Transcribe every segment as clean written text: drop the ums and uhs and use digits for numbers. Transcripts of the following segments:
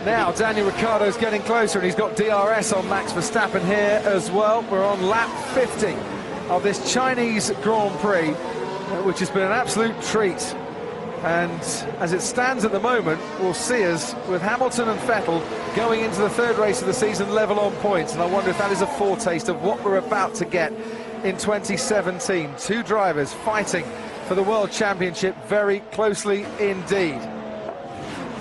Now Daniel Ricciardo's getting closer, and he's got DRS on Max Verstappen here as well. We're on lap 50 of this Chinese Grand Prix, which has been an absolute treat. And as it stands at the moment, we'll see us with Hamilton and Vettel going into the third race of the season level on points. And I wonder if that is a foretaste of what we're about to get in 2017. Two drivers fighting for the World Championship very closely indeed.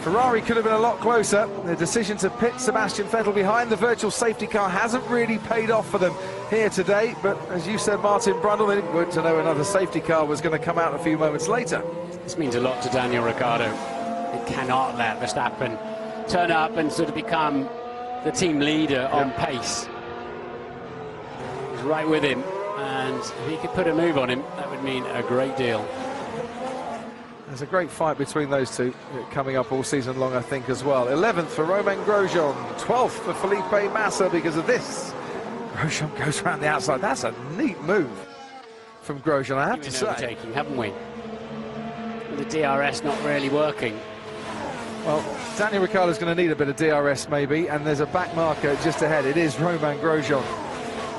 Ferrari could have been a lot closer. The decision to pit Sebastian Vettel behind the virtual safety car hasn't really paid off for them here today. But as you said, Martin Brundle, they didn't want to know another safety car was going to come out a few moments later. This means a lot to Daniel Ricciardo. It cannot let Verstappen turn up and sort of become the team leader on pace. He's right with him, and if he could put a move on him, that would mean a great deal. There's a great fight between those two coming up all season long, I think, as well. 11th for Romain Grosjean, 12th for Felipe Massa because of this. Grosjean goes around the outside. That's a neat move from Grosjean, I have to say. Overtaking, haven't we? With the DRS not really working. Well, Daniel Ricciardo's going to need a bit of DRS maybe, and there's a back marker just ahead. It is Romain Grosjean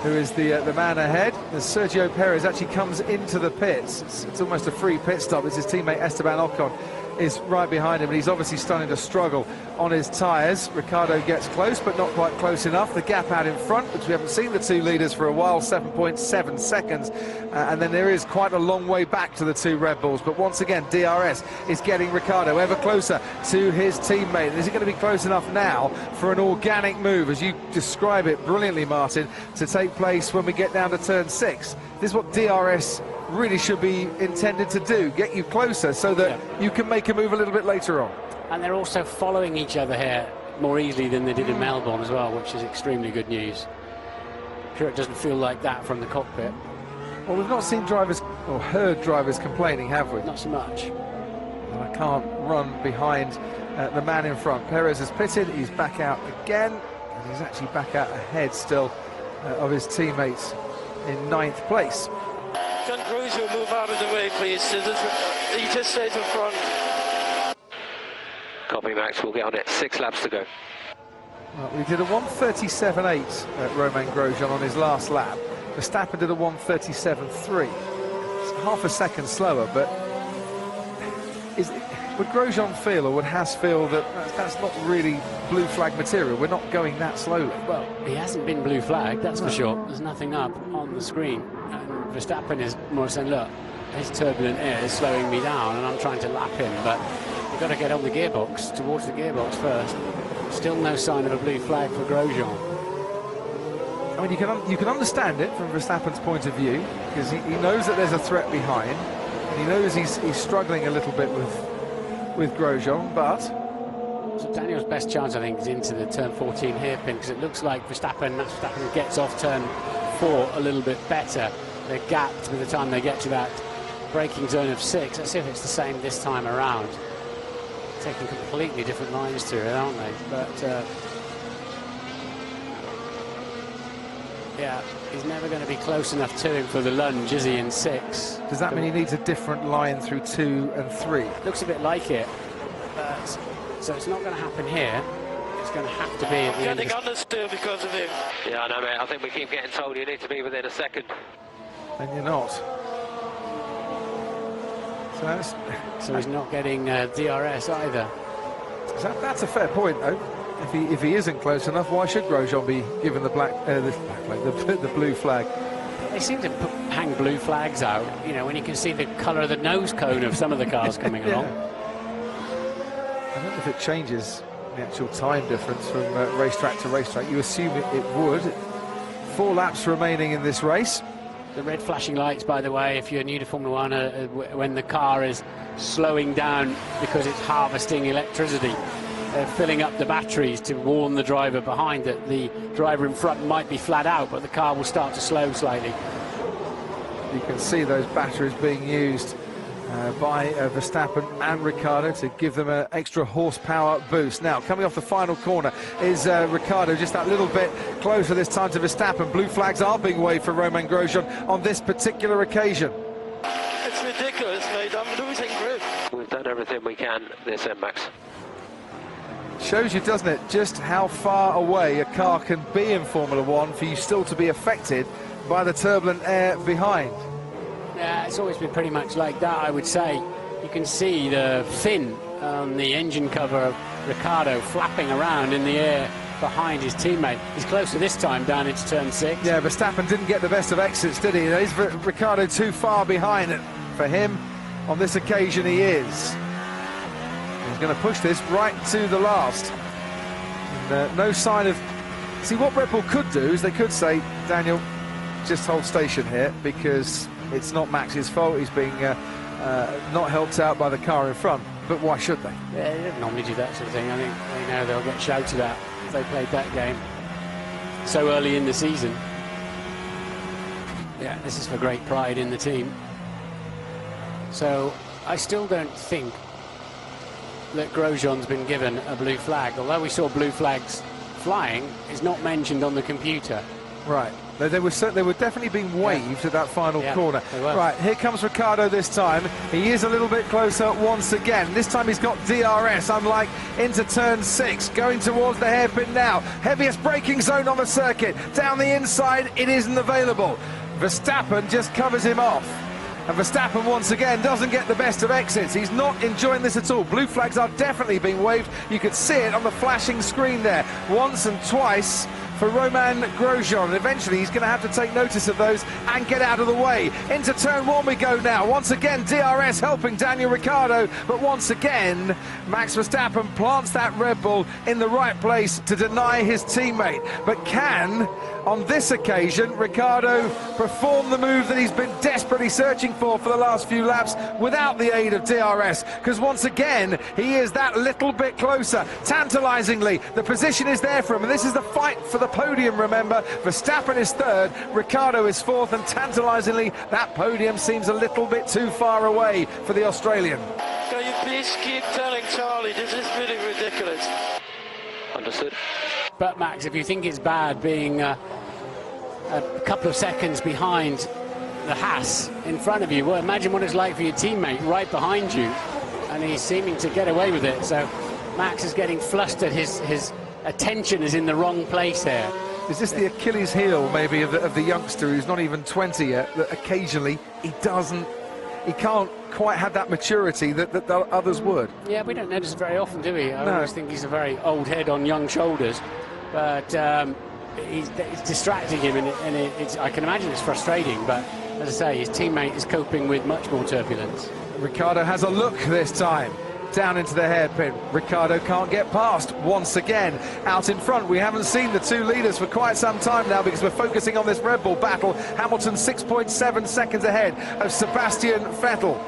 who is the man ahead. As Sergio Perez actually comes into the pits, it's almost a free pit stop. It's his teammate Esteban Ocon is right behind him, and he's obviously starting to struggle on his tyres. Ricciardo gets close, but not quite close enough. The gap out in front, which we haven't seen the two leaders for a while, 7.7 seconds. And then there is quite a long way back to the two Red Bulls. But once again, DRS is getting Ricciardo ever closer to his teammate. And is it going to be close enough now for an organic move, as you describe it brilliantly, Martin, to take place when we get down to turn 6? This is what DRS really should be intended to do, get you closer so that you can make a move a little bit later on. And they're also following each other here more easily than they did in Melbourne as well, which is extremely good news. I'm sure it doesn't feel like that from the cockpit. Well, we've not seen drivers or heard drivers complaining, have we? Not so much. And I can't run behind the man in front. Perez has pitted, he's back out again, and he's actually back out ahead still of his teammates in 9th place. Can Grosjean move out of the way, please? He just stays in front. Copy, Max. We'll get on it. 6 laps to go. Well, we did a 1:37.8 at Romain Grosjean on his last lap. Verstappen did a 1:37.3. It's half a second slower, but would Grosjean feel, or would Haas feel, that that's not really blue flag material? We're not going that slowly. Well, he hasn't been blue flagged, that's for sure. There's nothing up on the screen. And Verstappen is more saying, look, his turbulent air is slowing me down, and I'm trying to lap him, but you've got to get on the gearbox, towards the gearbox first. Still no sign of a blue flag for Grosjean. I mean, you can understand it from Verstappen's point of view, because he knows that there's a threat behind, and he knows he's struggling a little bit with Grosjean, but... So Daniel's best chance, I think, is into the turn 14 hairpin, because it looks like Verstappen gets off turn 4 a little bit better. They're gapped by the time they get to that braking zone of 6. Let's see if it's the same this time around. Taking completely different lines through it, aren't they? But yeah, he's never going to be close enough to him for the lunge, is he, in 6? Does that mean he needs a different line through 2 and 3? Looks a bit like it, but so it's not going to happen here. It's going to have to be at the end. Getting understeer because of him. Yeah, I know, mate. I think we keep getting told you need to be within a second. And you're not. So he's not getting DRS either. That's a fair point, though. If he isn't close enough, why should Grosjean be given the the blue flag? They seem to hang blue flags out, you know, when you can see the colour of the nose cone of some of the cars coming along. I don't know if it changes the actual time difference from racetrack to racetrack. You assume it would. 4 laps remaining in this race. The red flashing lights, by the way, if you're new to Formula 1, when the car is slowing down because it's harvesting electricity. They're filling up the batteries to warn the driver behind that the driver in front might be flat out, but the car will start to slow slightly. You can see those batteries being used by Verstappen and Ricciardo to give them an extra horsepower boost. Now, coming off the final corner is Ricciardo, just that little bit closer this time to Verstappen. Blue flags are being waved for Romain Grosjean on this particular occasion. It's ridiculous, mate. I'm losing grip. We've done everything we can this end, Max. Shows you, doesn't it, just how far away a car can be in Formula One for you still to be affected by the turbulent air behind. Yeah, it's always been pretty much like that, I would say. You can see the fin on the engine cover of Ricciardo flapping around in the air behind his teammate. He's closer this time down into turn 6. Yeah, Verstappen didn't get the best of exits, did he? Is Ricciardo too far behind? For him, on this occasion, he is. He's going to push this right to the last. And, no sign of... See, what Red Bull could do is they could say, Daniel, just hold station here, because it's not Max's fault. He's being not helped out by the car in front. But why should they? Yeah, they don't normally do that sort of thing. I think they know they'll get shouted at if they played that game so early in the season. Yeah, this is for great pride in the team. So I still don't think that Grosjean's been given a blue flag. Although we saw blue flags flying, it's not mentioned on the computer. Right. They were definitely being waved at that final corner. Right, here comes Ricciardo this time. He is a little bit closer once again. This time he's got DRS, unlike into turn 6. Going towards the hairpin now. Heaviest braking zone on the circuit. Down the inside, it isn't available. Verstappen just covers him off. And Verstappen once again doesn't get the best of exits. He's not enjoying this at all. Blue flags are definitely being waved. You could see it on the flashing screen there. Once and twice for Romain Grosjean. And eventually he's going to have to take notice of those and get out of the way. Into turn 1 we go now. Once again, DRS helping Daniel Ricciardo. But once again, Max Verstappen plants that Red Bull in the right place to deny his teammate. But can, on this occasion, Ricciardo perform the move that he's been desperately searching for the last few laps without the aid of DRS? Because once again, he is that little bit closer. Tantalizingly, the position is there for him. And this is the fight for the podium, remember. Verstappen is 3rd, Ricciardo is 4th, and tantalizingly, that podium seems a little bit too far away for the Australian. Can you please keep telling Charlie this is really ridiculous? Understood. But Max, if you think it's bad being a couple of seconds behind the Haas in front of you, well, imagine what it's like for your teammate right behind you, and he's seeming to get away with it. So Max is getting flustered. His attention is in the wrong place here. Is this the Achilles heel, maybe, of the youngster who's not even 20 yet, that occasionally he can't quite have that maturity that others would? Yeah, we don't notice it very often, do we? I always think he's a very old head on young shoulders, but it's distracting him, and I can imagine it's frustrating, but as I say, his teammate is coping with much more turbulence. Ricciardo has a look this time. Down into the hairpin. Ricciardo can't get past once again. Out in front, we haven't seen the two leaders for quite some time now because we're focusing on this Red Bull battle. Hamilton 6.7 seconds ahead of Sebastian Vettel.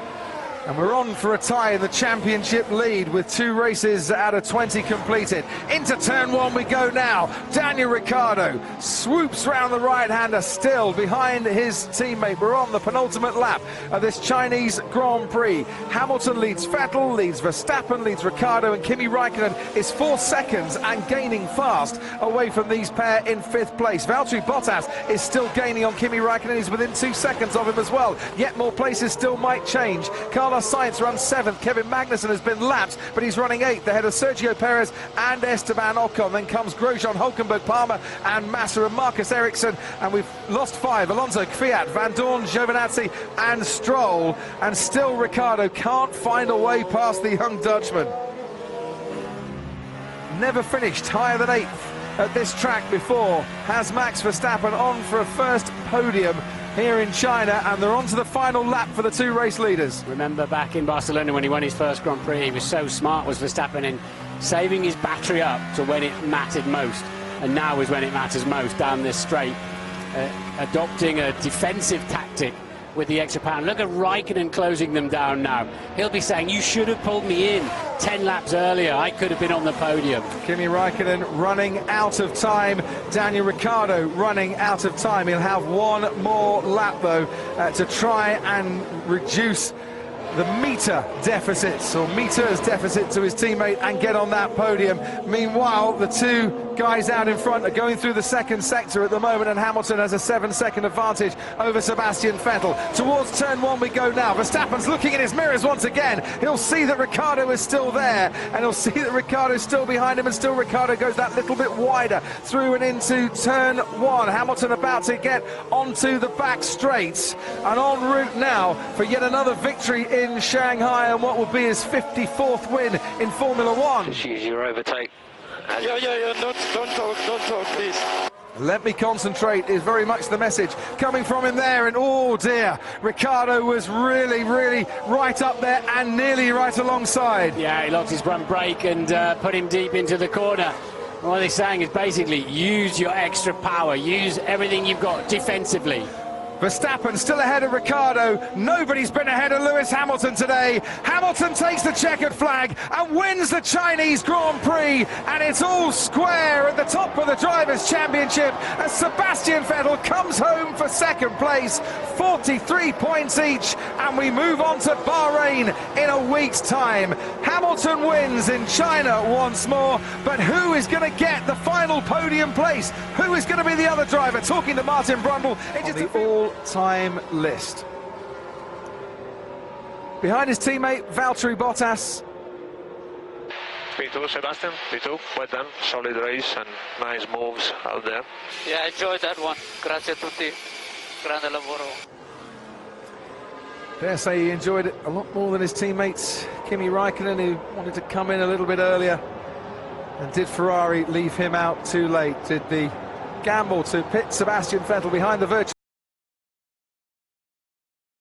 And we're on for a tie in the championship lead with 2 races out of 20 completed. Into turn 1 we go now. Daniel Ricciardo swoops round the right-hander, still behind his teammate. We're on the penultimate lap of this Chinese Grand Prix. Hamilton leads Vettel, leads Verstappen, leads Ricciardo, and Kimi Raikkonen is 4 seconds and gaining fast away from these pair in 5th place. Valtteri Bottas is still gaining on Kimi Raikkonen. He's within 2 seconds of him as well. Yet more places still might change. Carlos Sainz runs 7th. Kevin Magnussen has been lapped, but he's running 8th ahead of Sergio Perez and Esteban Ocon. Then comes Grosjean, Hulkenberg, Palmer and Massa and Marcus Ericsson. And we've lost 5. Alonso, Kvyat, Van Dorn, Giovinazzi and Stroll. And still Ricciardo can't find a way past the young Dutchman. Never finished higher than 8th at this track before. Has Max Verstappen on for a first podium here in China, and they're on to the final lap for the 2 race leaders. Remember back in Barcelona when he won his first Grand Prix, he was so smart, was Verstappen, in saving his battery up to when it mattered most. And now is when it matters most down this straight, adopting a defensive tactic with the extra pound. Look at Raikkonen closing them down now. He'll be saying, you should have pulled me in 10 laps earlier. I could have been on the podium. Kimi Raikkonen running out of time. Daniel Ricciardo running out of time. He'll have 1 more lap, though, to try and reduce the meter deficits, or meters deficit to his teammate, and get on that podium. Meanwhile, the 2 guys out in front are going through the second sector at the moment, and Hamilton has a 7-second advantage over Sebastian Vettel. Towards turn 1 we go now. Verstappen's looking in his mirrors once again. He'll see that Ricciardo is still there, and he'll see that Ricciardo's still behind him, and still Ricciardo goes that little bit wider through and into turn 1. Hamilton about to get onto the back straight and en route now for yet another victory in Shanghai, and what will be his 54th win in Formula One. Just use your overtake. Yeah, don't talk, please. Let me concentrate is very much the message coming from him there, and oh dear, Ricciardo was really right up there and nearly right alongside. Yeah, he locked his front brake and put him deep into the corner. And what he's saying is basically use your extra power, use everything you've got defensively. Verstappen still ahead of Ricciardo. Nobody's been ahead of Lewis Hamilton today. Hamilton takes the checkered flag and wins the Chinese Grand Prix, and it's all square at the top of the Drivers' Championship as Sebastian Vettel comes home for second place, 43 points each, and we move on to Bahrain in a week's time. Hamilton wins in China once more, but who is going to get the final podium place? Who is going to be the other driver? Talking to Martin Brundle in just a all-time list. Behind his teammate Valtteri Bottas. P2, Sebastian, P2, well done, solid race and nice moves out there. Yeah, I enjoyed that one. Grazie a tutti. Grande lavoro. Dare say he enjoyed it a lot more than his teammates. Kimi Raikkonen, who wanted to come in a little bit earlier. And did Ferrari leave him out too late? Did the gamble to pit Sebastian Vettel behind the virtual